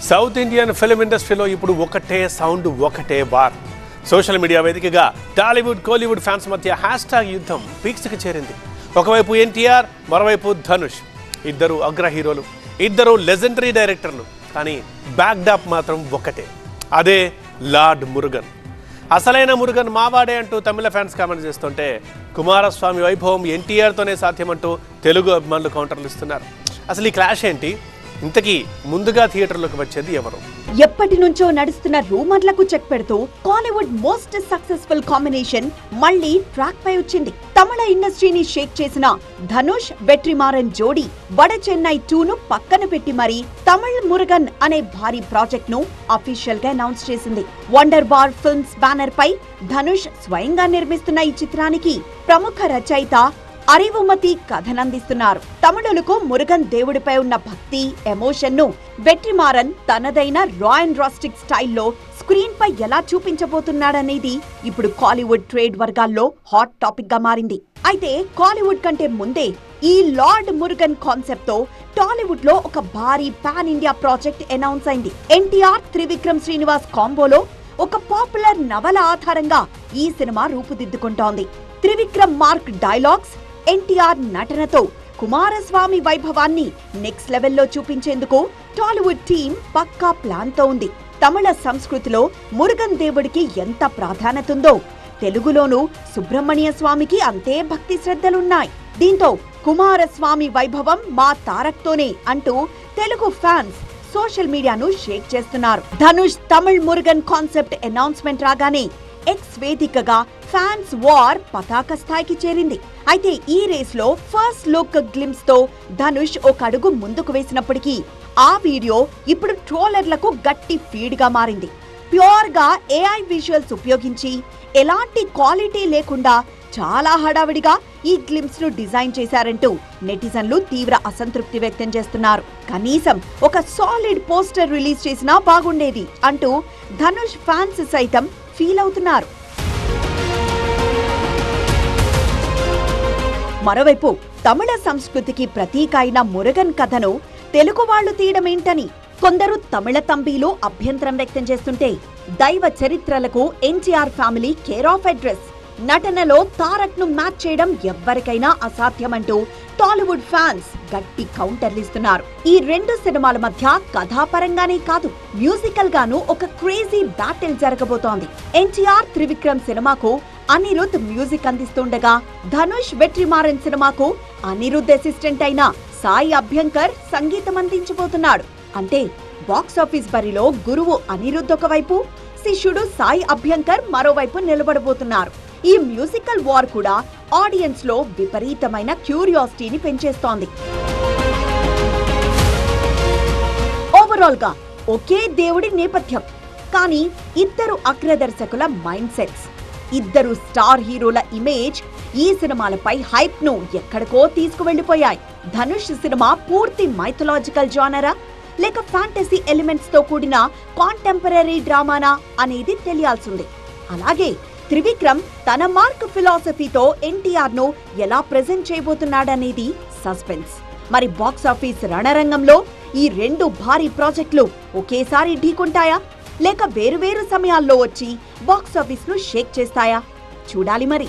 South Indian film ఇండస్ట్రీలో ఇప్పుడు ఒకటే సౌండ్ ఒకటే వార్. సోషల్ మీడియా వేదికగా టాలీవుడ్ కోలీవుడ్ ఫ్యాన్స్ మధ్య హ్యాష్ట్యాగ్ యుద్ధం పీక్స్కి చేరింది. ఒకవైపు ఎన్టీఆర్, మరోవైపు ధనుష్. ఇద్దరు అగ్ర హీరోలు, ఇద్దరు లెజెండరీ డైరెక్టర్లు. కానీ బ్యాక్డ్రాప్ మాత్రం ఒకటే, అదే లార్డ్ మురుగన్. అసలైన మురుగన్ మావాడే అంటూ తమిళ ఫ్యాన్స్ కామెంట్ చేస్తుంటే, కుమారస్వామి వైభవం ఎన్టీఆర్తోనే సాధ్యమంటూ తెలుగు అభిమానులు కౌంటర్లు ఇస్తున్నారు. అసలు ఈ క్లాష్ ఏంటి? ఇంతకీ ముందుగా థియేటర్లోకి వచ్చేది ఎవరు? ఎప్పటి నుంచో నడుస్తున్న రూమర్లకు చెక్ పెడుతూ కాలీవుడ్ మోస్ట్ సక్సెస్ఫుల్ కాంబినేషన్ మళ్ళీ ట్రాక్ పై వచ్చింది. తమిళ ఇండస్ట్రీని షేక్ చేసిన ధనుష్ వెట్రిమారన్ జోడీ వడ చెన్నై 2ను పక్కన పెట్టి మరీ తమిళ్ మురుగన్ అనే భారీ ప్రాజెక్ట్ ను అఫీషియల్ గా అనౌన్స్ చేసింది. వండర్ బార్ ఫిల్మ్స్ బ్యానర్ పై ధనుష్ స్వయంగా నిర్మిస్తున్న ఈ చిత్రానికి ప్రముఖ రచయిత అరివుమతి కథనందిస్తున్నారు. తమిళులకు మురుగన్ దేవుడిపై ఉన్న భక్తి, ఎమోషన్ ను వెట్రిమారన్ తనదైన రా అండ్ రాస్టిక్ స్టైల్లో స్క్రీన్ పై ఎలా చూపించబోతున్నాడనేది ఇప్పుడు కాలీవుడ్ ట్రేడ్ వర్గాల్లో హాట్ టాపిక్ గా మారింది. అయితే కాలీవుడ్ కంటే ముందే ఈ లార్డ్ మురుగన్ కాన్సెప్ట్ తో టాలీవుడ్ లో ఒక భారీ పాన్ ఇండియా ప్రాజెక్ట్ అనౌన్స్ అయింది. ఎన్టీఆర్, త్రివిక్రమ్ శ్రీనివాస్ కాంబోలో ఒక పాపులర్ నవల ఆధారంగా ఈ సినిమా రూపుదిద్దుకుంటోంది. త్రివిక్రమ్ మార్క్ డైలాగ్స్, ఎన్టీఆర్ నటనతో కుమారస్వామి వైభవాన్ని నెక్స్ట్ లెవెల్లో చూపించేందుకు టాలీవుడ్ టీమ్ పక్కా ప్లాన్ తో ఉంది. తమిళ సంస్కృతిలో మురుగన్ దేవుడికి ఎంత ప్రాధాన్యత ఉందో తెలుగులోనూ సుబ్రహ్మణ్య స్వామికి అంతే భక్తి శ్రద్ధలున్నాయి. దీంతో కుమారస్వామి వైభవం మా తారక్తోనే అంటూ తెలుగు ఫ్యాన్స్ సోషల్ మీడియాను షేక్ చేస్తున్నారు. ధనుష్ తమిళ్ మురుగన్ కాన్సెప్ట్ అనౌన్స్మెంట్ రాగానే ఎక్స్ వేదికగా ఫ్యాన్స్ వార్ పతాక స్థాయికి చేరింది. అయితే ఈ రేస్ లో ఫస్ట్ లుక్ గ్లిమ్స్ తో ధనుష్ ఒక అడుగు ముందుకు వేసినప్పటికీ ఆ వీడియో ఇప్పుడు ట్రోలర్లకు గట్టి ఫీడ్ గా మారింది. ప్యూర్ గా ఏఐ విజువల్స్ ఉపయోగించి ఎలాంటి క్వాలిటీ లేకుండా చాలా హడావిడిగా ఈ గ్లిమ్స్ ను డిజైన్ చేశారంటూ నెటిజన్లు తీవ్ర అసంతృప్తి వ్యక్తం చేస్తున్నారు. కనీసం ఒక సాలిడ్ పోస్టర్ రిలీజ్ చేసినా బాగుండేది అంటూ ధనుష్ ఫ్యాన్స్ సైతం ఫీల్ అవుతున్నారు. మరోవైపు తమిళ సంస్కృతికి ప్రతీక అయిన మురుగన్ కథను తెలుగు వాళ్లు తీయడమేంటని కొందరు తమిళ తంబీలు అభ్యంతరం వ్యక్తం చేస్తుంటే, దైవ చరిత్రలకు NTR family care of address, నటనలో తారక్ ను మ్యాచ్ చేయడం ఎవ్వరికైనా అసాధ్యమంటూ టాలీవుడ్ ఫ్యాన్స్ గట్టి కౌంటర్లిస్తున్నారు. ఈ రెండు సినిమాల మధ్య కథాపరంగానే కాదు, మ్యూజికల్ గాను ఒక క్రేజీ బ్యాటిల్ జరగబోతోంది. ఎన్టీఆర్ త్రివిక్రమ్ సినిమాకు అనిరుద్ మ్యూజిక్ అందిస్తుండగా, ధనుష్ వెట్రిమారన్ సినిమాకు అనిరుద్ అసిస్టెంట్ అయిన సాయి అభ్యంకర్ సంగీతం అందించబోతున్నాడు. అంటే బాక్సాఫీస్ బరిలో గురువు అనిరుద్ ఒకవైపు, శిష్యుడు సాయి అభ్యంకర్ మరోవైపు నిలబడబోతున్నారు. ఈ మ్యూజికల్ వార్ కూడా ఆడియన్స్ లో విపరీతమైన క్యూరియాసిటీని పెంచేస్తోంది. ఓవరాల్ గా ఒకే దేవుడి నేపథ్యం, కానీ ఇద్దరు అగ్రదర్శకుల మైండ్ సెట్స్, ఇద్దరు స్టార్ హీరోల ఇమేజ్ ఈ సినిమాలపై హైప్ ను ఎక్కడికో తీసుకువెళ్లిపోయాయి. ధనుష్ సినిమా పూర్తి మైథలాజికల్ జానరా లేక ఫ్యాంటసీ ఎలిమెంట్స్ తో కూడిన కాంటెంపరీ డ్రామానా అనేది తెలియాల్సింది. అలాగే త్రివిక్రమ్ తన మార్క్ ఫిలాసఫీతో ఎన్టీఆర్ ను ఎలా ప్రెజెంట్ చేయబోతున్నాడనేది సస్పెన్స్. మరి బాక్సాఫీస్ రణరంగంలో ఈ రెండు భారీ ప్రాజెక్టులు ఒకేసారి ఢీకొంటాయా లేక వేరువేరు సమయాల్లో వచ్చి బాక్సాఫీస్ ను షేక్ చేస్తాయా? చూడాలి మరి.